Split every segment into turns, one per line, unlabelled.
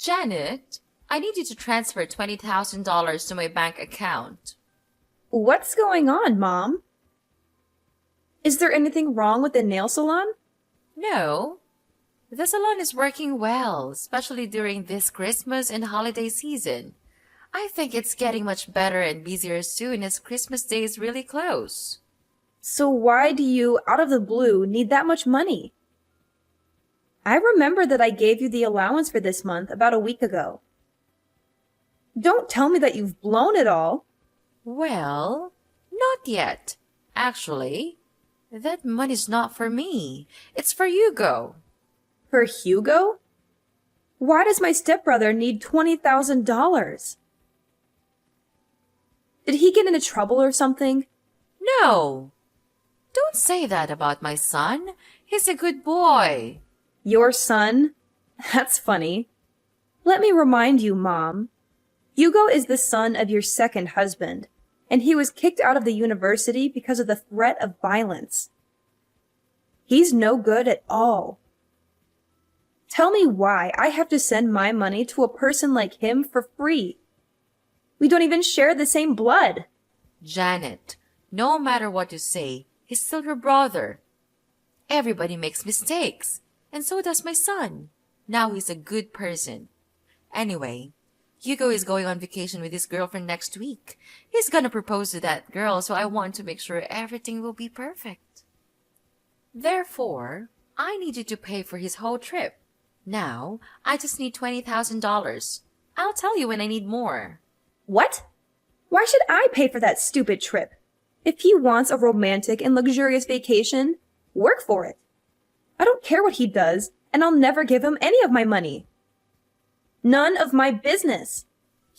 Janet, I need you to transfer $20,000 to my bank account.
What's going on, Mom? Is there anything wrong with the nail salon?
No, the salon is working well, especially during this Christmas and holiday season. I think it's getting much better and busier soon as Christmas Day is really close.
So why do you, out of the blue, need that much money? I remember that I gave you the allowance for this month about a week ago. Don't tell me that you've blown it all.
Well, not yet. Actually, that money's not for me. It's for Hugo.
For Hugo? Why does my stepbrother need $20,000? Did he get into trouble or something?
No, don't say that about my son. He's a good boy.
Your son? That's funny. Let me remind you, Mom. Hugo is the son of your second husband, and he was kicked out of the university because of the threat of violence. He's no good at all. Tell me why I have to send my money to a person like him for free. We don't even share the same blood.
Janet, no matter what you say, he's still your brother. Everybody makes mistakes, and so does my son. Now he's a good person. Anyway, Hugo is going on vacation with his girlfriend next week. He's gonna propose to that girl, so I want to make sure everything will be perfect. Therefore, I need you to pay for his whole trip. Now, I just need $20,000. I'll tell you when I need more.
What? Why should I pay for that stupid trip? If he wants a romantic and luxurious vacation, work for it. I don't care what he does, and I'll never give him any of my money. None of my business.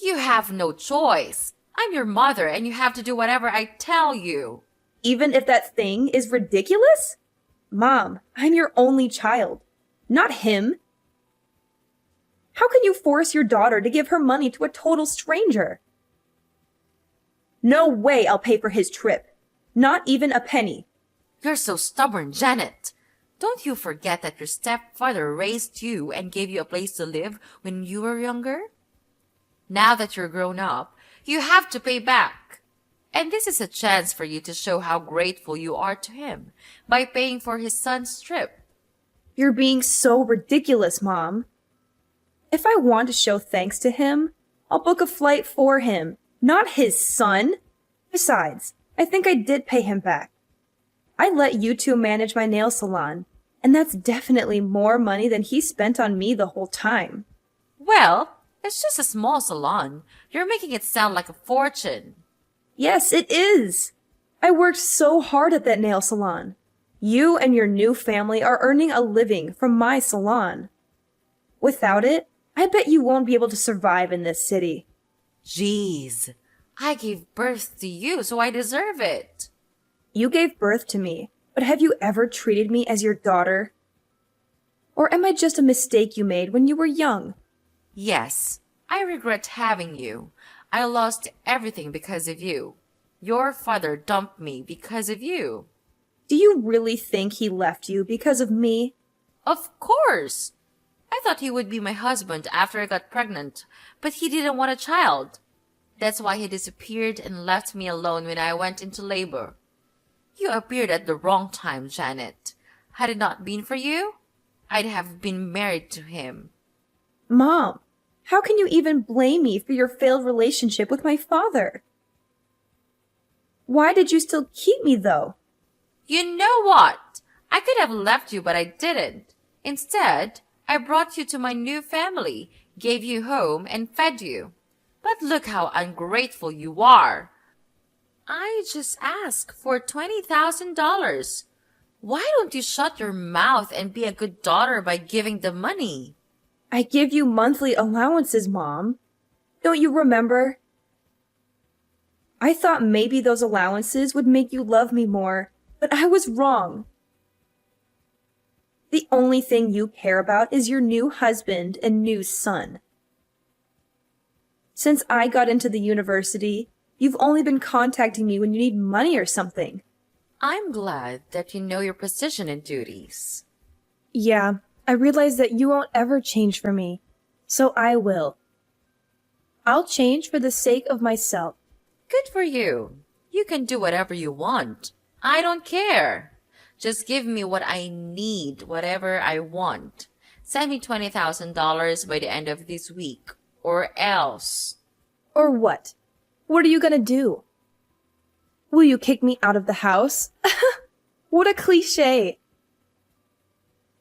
You have no choice. I'm your mother, and you have to do whatever I tell you.
Even if that thing is ridiculous? Mom, I'm your only child, not him. How can you force your daughter to give her money to a total stranger? No way I'll pay for his trip. Not even a penny.
You're so stubborn, Janet. Don't you forget that your stepfather raised you and gave you a place to live when you were younger? Now that you're grown up, you have to pay back. And this is a chance for you to show how grateful you are to him by paying for his son's trip.
You're being so ridiculous, Mom. If I want to show thanks to him, I'll book a flight for him, not his son. Besides, I think I did pay him back. I let you two manage my nail salon, and that's definitely more money than he spent on me the whole time.
Well, it's just a small salon. You're making it sound like a fortune.
Yes, it is. I worked so hard at that nail salon. You and your new family are earning a living from my salon. Without it, I bet you won't be able to survive in this city.
Jeez, I gave birth to you, so I deserve it.
You gave birth to me, but have you ever treated me as your daughter? Or am I just a mistake you made when you were young?
Yes, I regret having you. I lost everything because of you. Your father dumped me because of you.
Do you really think he left you because of me?
Of course. I thought he would be my husband after I got pregnant, but he didn't want a child. That's why he disappeared and left me alone when I went into labor. You appeared at the wrong time, Janet. Had it not been for you, I'd have been married to him.
Mom, how can you even blame me for your failed relationship with my father? Why did you still keep me, though?
You know what? I could have left you, but I didn't. Instead, I brought you to my new family, gave you home, and fed you. But look how ungrateful you are. I just asked for $20,000. Why don't you shut your mouth and be a good daughter by giving the money?
I give you monthly allowances, Mom. Don't you remember? I thought maybe those allowances would make you love me more, but I was wrong. The only thing you care about is your new husband and new son. Since I got into the university, you've only been contacting me when you need money or something.
I'm glad that you know your position and duties.
Yeah, I realize that you won't ever change for me. So I will. I'll change for the sake of myself.
Good for you. You can do whatever you want. I don't care. Just give me what I need, whatever I want. Send me $20,000 by the end of this week, or else.
Or what? What are you gonna do? Will you kick me out of the house? What a cliche.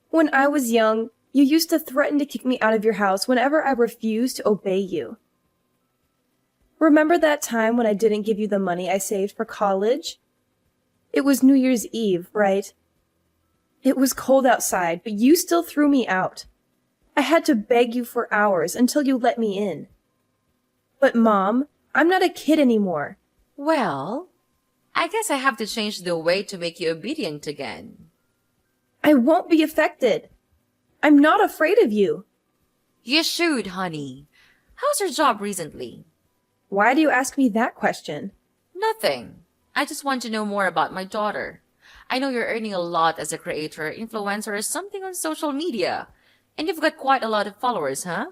When I was young, you used to threaten to kick me out of your house whenever I refused to obey you. Remember that time when I didn't give you the money I saved for college? It was New Year's Eve, right? It was cold outside, but you still threw me out. I had to beg you for hours until you let me in. But Mom, I'm not a kid anymore.
Well, I guess I have to change the way to make you obedient again.
I won't be affected. I'm not afraid of you.
You should, honey. How's your job recently?
Why do you ask me that question?
Nothing. I just want to know more about my daughter. I know you're earning a lot as a creator, influencer, or something on social media. And you've got quite a lot of followers, huh?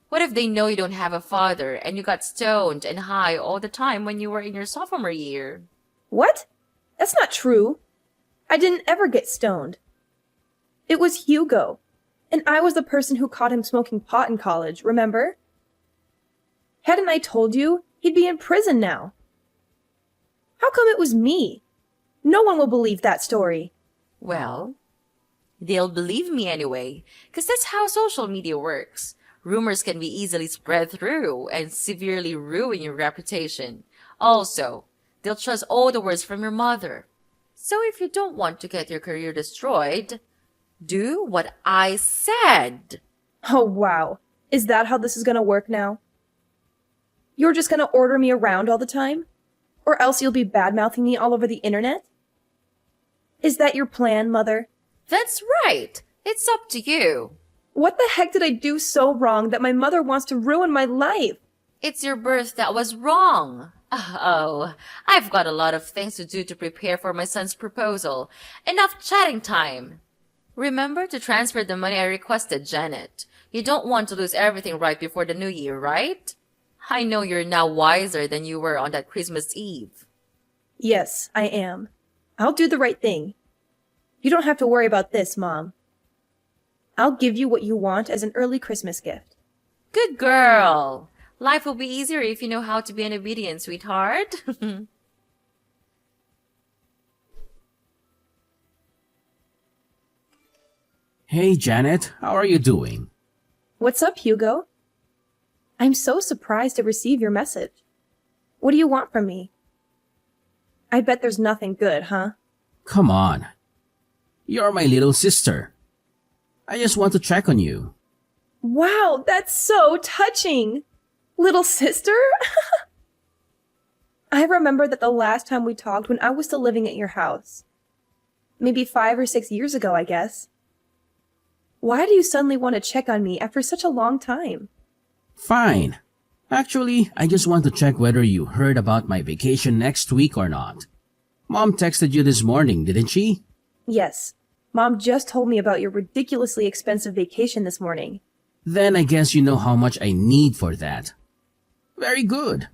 What if they know you don't have a father and you got stoned and high all the time when you were in your sophomore year?
What? That's not true. I didn't ever get stoned. It was Hugo, and I was the person who caught him smoking pot in college, remember? Hadn't I told you, he'd be in prison now. How come it was me? No one will believe that story.
Well, they'll believe me anyway, because that's how social media works. Rumors can be easily spread through and severely ruin your reputation. Also, they'll trust all the words from your mother. So if you don't want to get your career destroyed, do what I said.
Oh, wow. Is that how this is gonna work now? You're just gonna order me around all the time? Or else you'll be bad-mouthing me all over the internet? Is that your plan, Mother?
That's right. It's up to you.
What the heck did I do so wrong that my mother wants to ruin my life?
It's your birth that was wrong. Oh, I've got a lot of things to do to prepare for my son's proposal. Enough chatting time. Remember to transfer the money I requested, Janet. You don't want to lose everything right before the new year, right? I know you're now wiser than you were on that Christmas Eve.
Yes, I am. I'll do the right thing. You don't have to worry about this, Mom. I'll give you what you want as an early Christmas gift.
Good girl. Life will be easier if you know how to be an obedient sweetheart.
Hey, Janet, how are you doing?
What's up, Hugo? I'm so surprised to receive your message. What do you want from me? I bet there's nothing good, huh?
Come on. You're my little sister. I just want to check on you.
Wow, that's so touching! Little sister? I remember that the last time we talked when I was still living at your house. Maybe 5 or 6 years ago, I guess. Why do you suddenly want to check on me after such a long time?
Fine. Actually, I just want to check whether you heard about my vacation next week or not. Mom texted you this morning, didn't she?
Yes. Mom just told me about your ridiculously expensive vacation this morning.
Then I guess you know how much I need for that. Very good.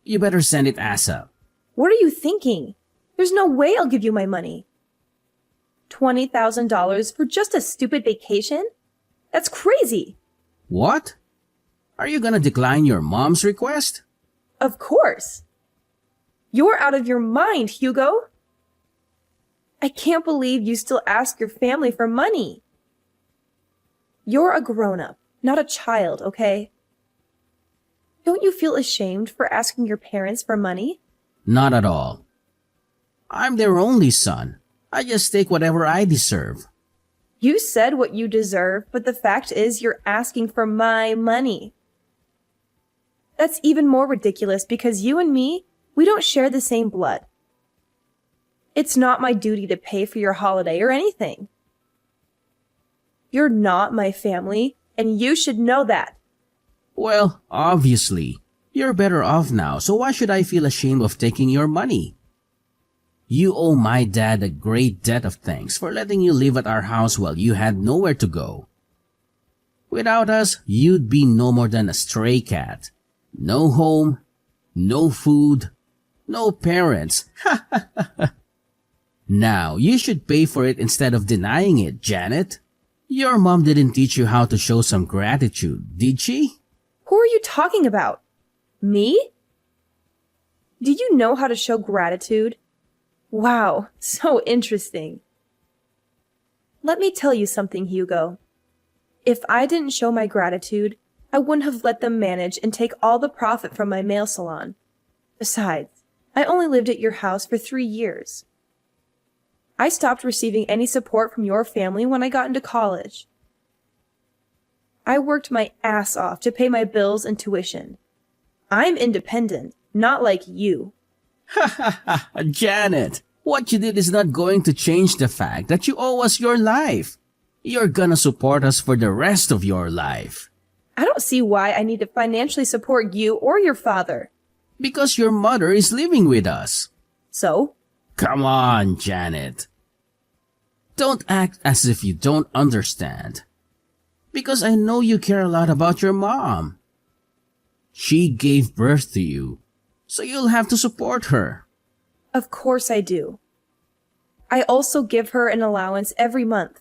You better send it ASAP.
What are you thinking? There's no way I'll give you my money. $20,000 for just a stupid vacation? That's crazy.
What? Are you gonna decline your mom's request?
Of course. You're out of your mind, Hugo. I can't believe you still ask your family for money. You're a grown-up, not a child, okay? Don't you feel ashamed for asking your parents for money?
Not at all. I'm their only son. I just take whatever I deserve.
You said what you deserve, but the fact is you're asking for my money. That's even more ridiculous because you and me, we don't share the same blood. It's not my duty to pay for your holiday or anything. You're not my family, and you should know that.
Well, obviously, you're better off now, so why should I feel ashamed of taking your money? You owe my dad a great debt of thanks for letting you live at our house while you had nowhere to go. Without us, you'd be no more than a stray cat. No home, no food, no parents. Now, you should pay for it instead of denying it, Janet. Your mom didn't teach you how to show some gratitude, did she?
Who are you talking about? Me? Do you know how to show gratitude? Wow, so interesting. Let me tell you something, Hugo. If I didn't show my gratitude, I wouldn't have let them manage and take all the profit from my nail salon. Besides, I only lived at your house for 3 years. I stopped receiving any support from your family when I got into college. I worked my ass off to pay my bills and tuition. I'm independent, not like you.
Janet, what you did is not going to change the fact that you owe us your life. You're gonna support us for the rest of your life.
I don't see why I need to financially support you or your father.
Because your mother is living with us.
So?
Come on, Janet. Don't act as if you don't understand. Because I know you care a lot about your mom. She gave birth to you, so you'll have to support her.
Of course I do. I also give her an allowance every month.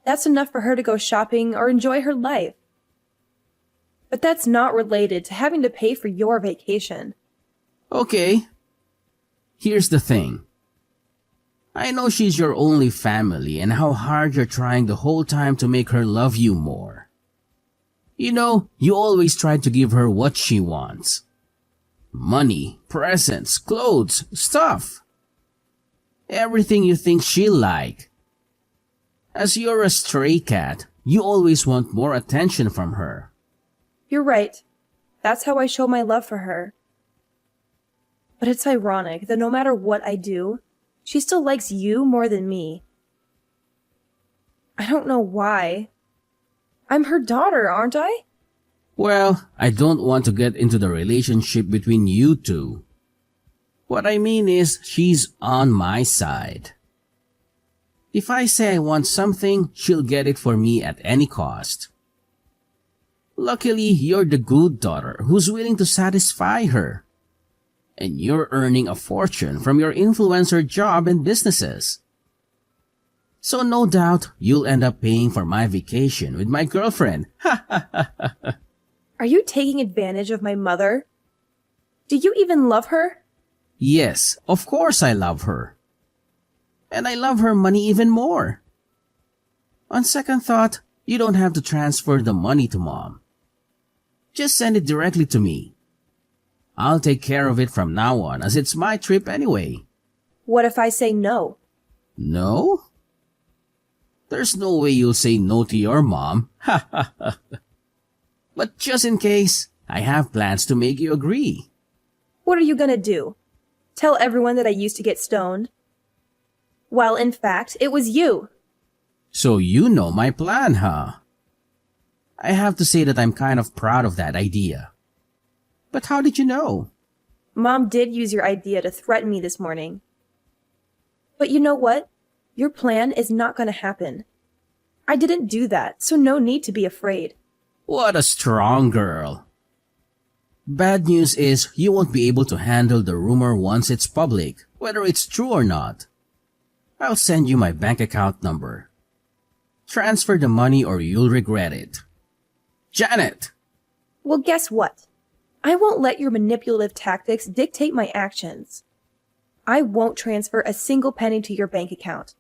That's enough for her to go shopping or enjoy her life. But that's not related to having to pay for your vacation.
Okay. Here's the thing. I know she's your only family and how hard you're trying the whole time to make her love you more. You know, you always try to give her what she wants. Money, presents, clothes, stuff. Everything you think she'll like. As you're a stray cat, you always want more attention from her.
You're right. That's how I show my love for her. But it's ironic that no matter what I do, she still likes you more than me. I don't know why. I'm her daughter, aren't I?
Well, I don't want to get into the relationship between you two. What I mean is, she's on my side. If I say I want something, she'll get it for me at any cost. Luckily, you're the good daughter who's willing to satisfy her. And you're earning a fortune from your influencer job and businesses. So no doubt, you'll end up paying for my vacation with my girlfriend.
Are you taking advantage of my mother? Do you even love her?
Yes, of course I love her. And I love her money even more. On second thought, you don't have to transfer the money to Mom. Just send it directly to me. I'll take care of it from now on as it's my trip anyway.
What if I say no?
No? There's no way you'll say no to your mom. But just in case, I have plans to make you agree.
What are you gonna do? Tell everyone that I used to get stoned? Well, in fact, it was you.
So you know my plan, huh? I have to say that I'm kind of proud of that idea. But how did you know?
Mom did use your idea to threaten me this morning. But you know what? Your plan is not gonna happen. I didn't do that, so no need to be afraid.
What a strong girl. Bad news is you won't be able to handle the rumor once it's public, whether it's true or not. I'll send you my bank account number. Transfer the money or you'll regret it. Janet!
Well, guess what? I won't let your manipulative tactics dictate my actions. I won't transfer a single penny to your bank account.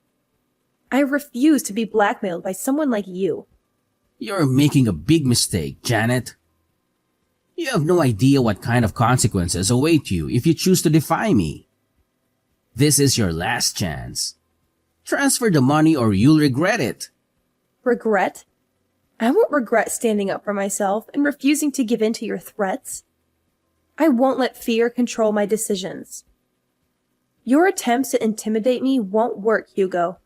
I refuse to be blackmailed by someone like you.
You're making a big mistake, Janet. You have no idea what kind of consequences await you if you choose to defy me. This is your last chance. Transfer the money or you'll regret it.
Regret? I won't regret standing up for myself and refusing to give in to your threats. I won't let fear control my decisions. Your attempts to intimidate me won't work, Hugo.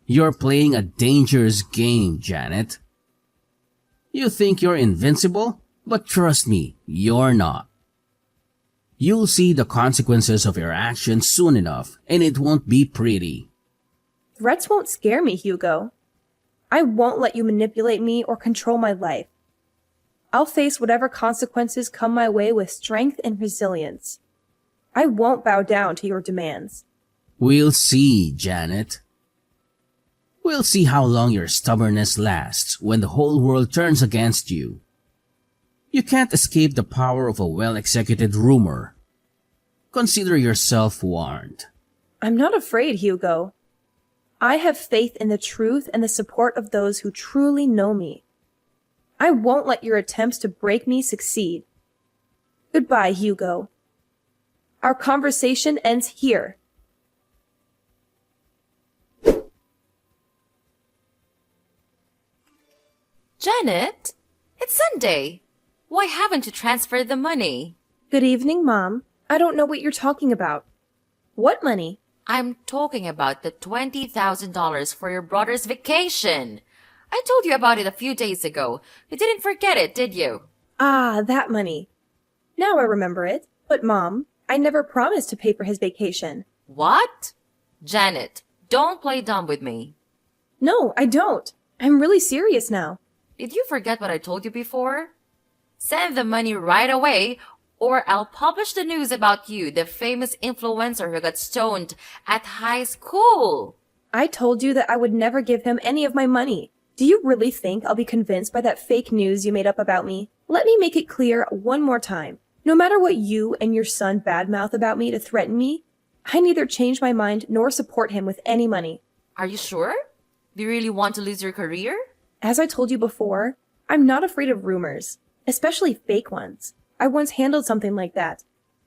You're playing a dangerous game, Janet. You think you're invincible, but trust me, you're not. You'll see the consequences of your actions soon enough, and it won't be pretty.
Threats won't scare me, Hugo. I won't let you manipulate me or control my life. I'll face whatever consequences come my way with strength and resilience. I won't bow down to your demands.
We'll see, Janet. We'll see how long your stubbornness lasts when the whole world turns against you. You can't escape the power of a well-executed rumor. Consider yourself warned.
I'm not afraid, Hugo. I have faith in the truth and the support of those who truly know me. I won't let your attempts to break me succeed. Goodbye, Hugo. Our conversation ends here.
Janet, it's Sunday. Why haven't you transferred the money?
Good evening, Mom. I don't know what you're talking about. What money?
I'm talking about the $20,000 for your brother's vacation. I told you about it a few days ago. You didn't forget it, did you?
Ah, that money. Now I remember it. But Mom, I never promised to pay for his vacation.
What? Janet, don't play dumb with me.
No, I don't. I'm really serious now.
Did you forget what I told you before? Send the money right away, or I'll publish the news about you, the famous influencer who got stoned at high school.
I told you that I would never give him any of my money. Do you really think I'll be convinced by that fake news you made up about me? Let me make it clear one more time. No matter what you and your son badmouth about me to threaten me, I neither change my mind nor support him with any money.
Are you sure? Do you really want to lose your career?
As I told you before, I'm not afraid of rumors, especially fake ones. I once handled something like that.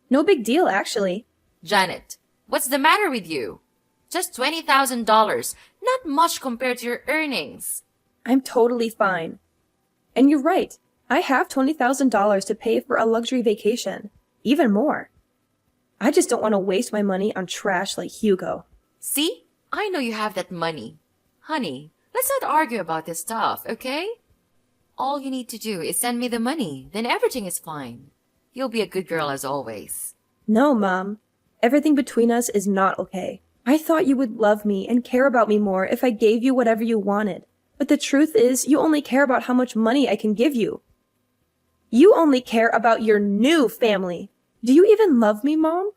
No big deal, actually.
Janet, what's the matter with you? Just $20,000, not much compared to your earnings.
I'm totally fine. And you're right. I have $20,000 to pay for a luxury vacation. Even more. I just don't want to waste my money on trash like Hugo.
See? I know you have that money. Honey, let's not argue about this stuff, okay? All you need to do is send me the money, then everything is fine. You'll be a good girl as always.
No, Mom. Everything between us is not okay. I thought you would love me and care about me more if I gave you whatever you wanted. But the truth is, you only care about how much money I can give you. You only care about your new family. Do you even love me, Mom?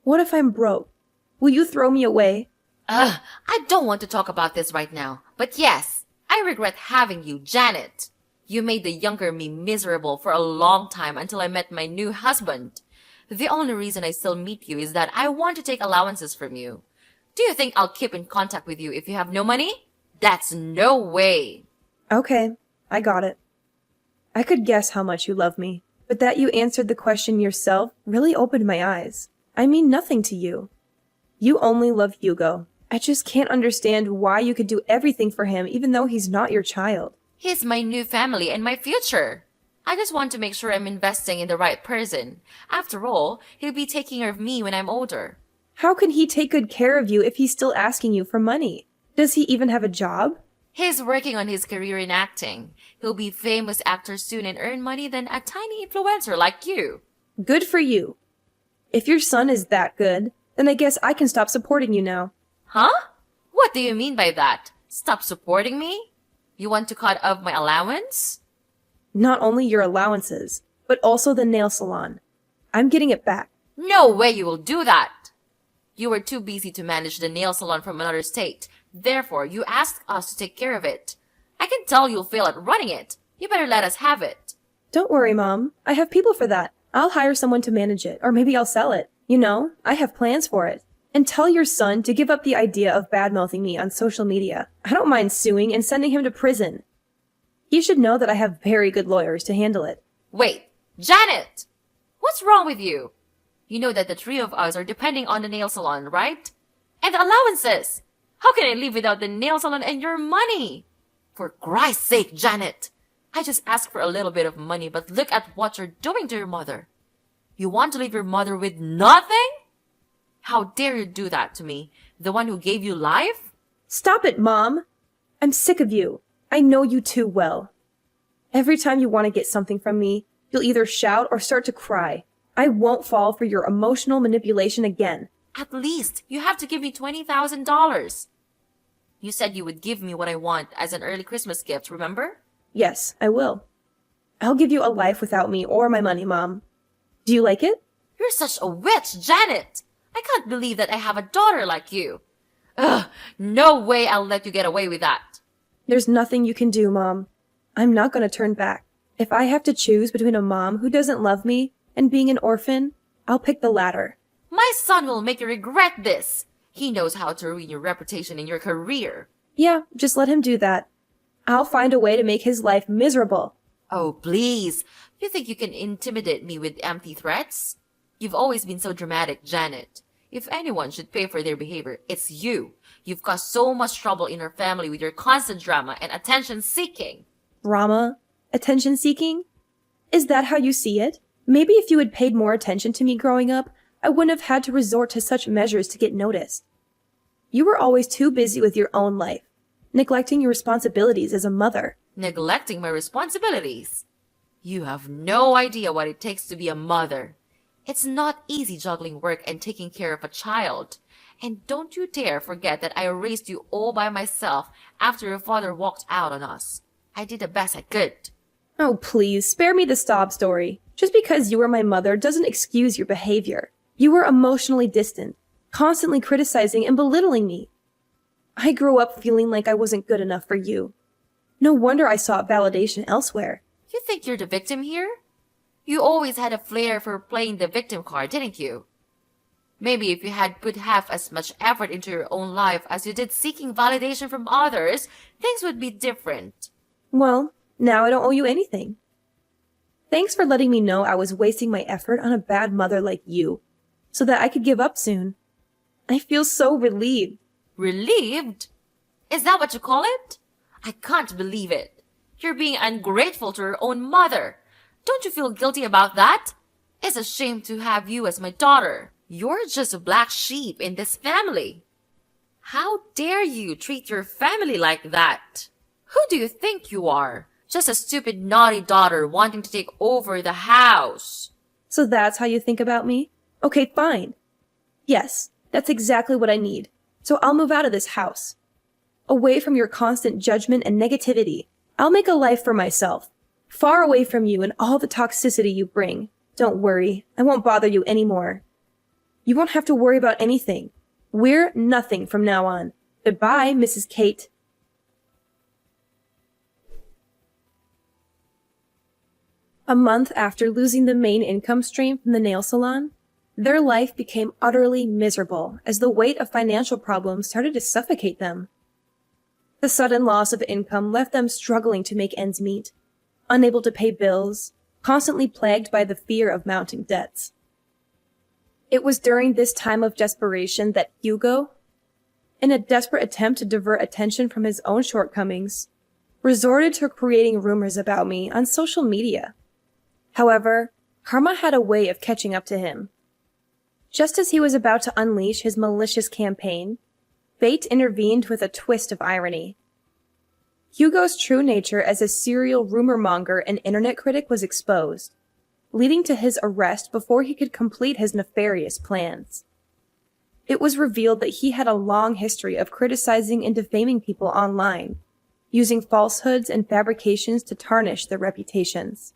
What if I'm broke? Will you throw me away?
I don't want to talk about this right now. But yes, I regret having you, Janet. You made the younger me miserable for a long time until I met my new husband. The only reason I still meet you is that I want to take allowances from you. Do you think I'll keep in contact with you if you have no money? That's no way.
Okay, I got it. I could guess how much you love me, but that you answered the question yourself really opened my eyes. I mean nothing to you. You only love Hugo. I just can't understand why you could do everything for him even though he's not your child.
He's my new family and my future. I just want to make sure I'm investing in the right person. After all, he'll be taking care of me when I'm older.
How can he take good care of you if he's still asking you for money? Does he even have a job?
He's working on his career in acting. He'll be a famous actor soon and earn money than a tiny influencer like you.
Good for you. If your son is that good, then I guess I can stop supporting you now.
Huh? What do you mean by that? Stop supporting me? You want to cut off my allowance?
Not only your allowances, but also the nail salon. I'm getting it back.
No way you will do that. You were too busy to manage the nail salon from another state. Therefore, you asked us to take care of it. I can tell you'll fail at running it. You better let us have it.
Don't worry, Mom. I have people for that. I'll hire someone to manage it, or maybe I'll sell it. You know, I have plans for it. And tell your son to give up the idea of badmouthing me on social media. I don't mind suing and sending him to prison. He should know that I have very good lawyers to handle it.
Wait, Janet! What's wrong with you? You know that the three of us are depending on the nail salon, right? And the allowances! How can I live without the nail salon and your money? For Christ's sake, Janet! I just asked for a little bit of money, but look at what you're doing to your mother. You want to leave your mother with nothing? How dare you do that to me, the one who gave you life?
Stop it, Mom! I'm sick of you. I know you too well. Every time you want to get something from me, you'll either shout or start to cry. I won't fall for your emotional manipulation again.
At least you have to give me $20,000. You said you would give me what I want as an early Christmas gift, remember?
Yes, I will. I'll give you a life without me or my money, Mom. Do you like it?
You're such a witch, Janet! I can't believe that I have a daughter like you. Ugh, no way I'll let you get away with that.
There's nothing you can do, Mom. I'm not going to turn back. If I have to choose between a mom who doesn't love me and being an orphan, I'll pick the latter.
My son will make you regret this. He knows how to ruin your reputation and your career.
Yeah, just let him do that. I'll find a way to make his life miserable.
Oh, please. You think you can intimidate me with empty threats? You've always been so dramatic, Janet. If anyone should pay for their behavior, it's you. You've caused so much trouble in our family with your constant drama and attention-seeking.
Drama? Attention-seeking? Is that how you see it? Maybe if you had paid more attention to me growing up, I wouldn't have had to resort to such measures to get noticed. You were always too busy with your own life, neglecting your responsibilities as a mother.
Neglecting my responsibilities? You have no idea what it takes to be a mother. It's not easy juggling work and taking care of a child. And don't you dare forget that I raised you all by myself after your father walked out on us. I did the best I could.
Oh, please, spare me the sob story. Just because you were my mother doesn't excuse your behavior. You were emotionally distant, constantly criticizing and belittling me. I grew up feeling like I wasn't good enough for you. No wonder I sought validation elsewhere.
You think you're the victim here? You always had a flair for playing the victim card, didn't you? Maybe if you had put half as much effort into your own life as you did seeking validation from others, things would be different.
Well, now I don't owe you anything. Thanks for letting me know I was wasting my effort on a bad mother like you, so that I could give up soon. I feel so relieved.
Relieved? Is that what you call it? I can't believe it. You're being ungrateful to your own mother. Don't you feel guilty about that? It's a shame to have you as my daughter. You're just a black sheep in this family. How dare you treat your family like that? Who do you think you are? Just a stupid, naughty daughter wanting to take over the house.
So that's how you think about me? Okay, fine. Yes, that's exactly what I need. So I'll move out of this house. Away from your constant judgment and negativity. I'll make a life for myself. Far away from you and all the toxicity you bring. Don't worry, I won't bother you anymore. You won't have to worry about anything. We're nothing from now on. Goodbye, Mrs. Kate. A month after losing the main income stream from the nail salon, their life became utterly miserable as the weight of financial problems started to suffocate them. The sudden loss of income left them struggling to make ends meet, unable to pay bills, constantly plagued by the fear of mounting debts. It was during this time of desperation that Hugo, in a desperate attempt to divert attention from his own shortcomings, resorted to creating rumors about me on social media. However, karma had a way of catching up to him. Just as he was about to unleash his malicious campaign, fate intervened with a twist of irony. Hugo's true nature as a serial rumor monger and internet critic was exposed, leading to his arrest before he could complete his nefarious plans. It was revealed that he had a long history of criticizing and defaming people online, using falsehoods and fabrications to tarnish their reputations.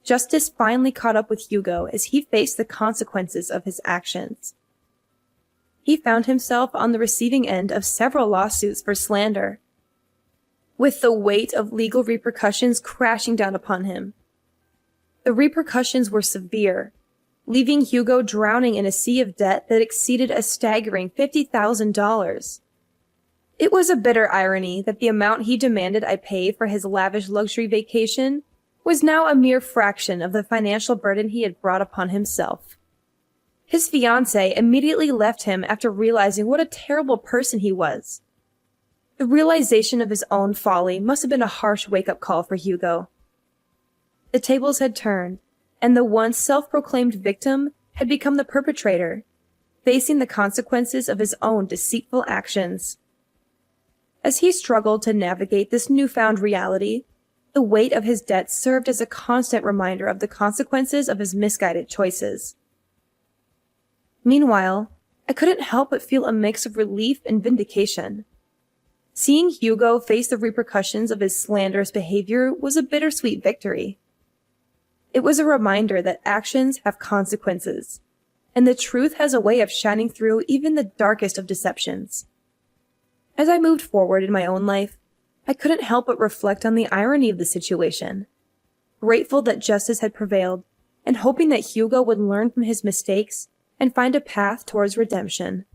Justice finally caught up with Hugo as he faced the consequences of his actions. He found himself on the receiving end of several lawsuits for slander, with the weight of legal repercussions crashing down upon him. The repercussions were severe, leaving Hugo drowning in a sea of debt that exceeded a staggering $50,000. It was a bitter irony that the amount he demanded I pay for his lavish luxury vacation was now a mere fraction of the financial burden he had brought upon himself. His fiancée immediately left him after realizing what a terrible person he was. The realization of his own folly must have been a harsh wake-up call for Hugo. The tables had turned, and the once self-proclaimed victim had become the perpetrator, facing the consequences of his own deceitful actions. As he struggled to navigate this newfound reality, the weight of his debt served as a constant reminder of the consequences of his misguided choices. Meanwhile, I couldn't help but feel a mix of relief and vindication. Seeing Hugo face the repercussions of his slanderous behavior was a bittersweet victory. It was a reminder that actions have consequences, and the truth has a way of shining through even the darkest of deceptions. As I moved forward in my own life, I couldn't help but reflect on the irony of the situation, grateful that justice had prevailed, and hoping that Hugo would learn from his mistakes and find a path towards redemption.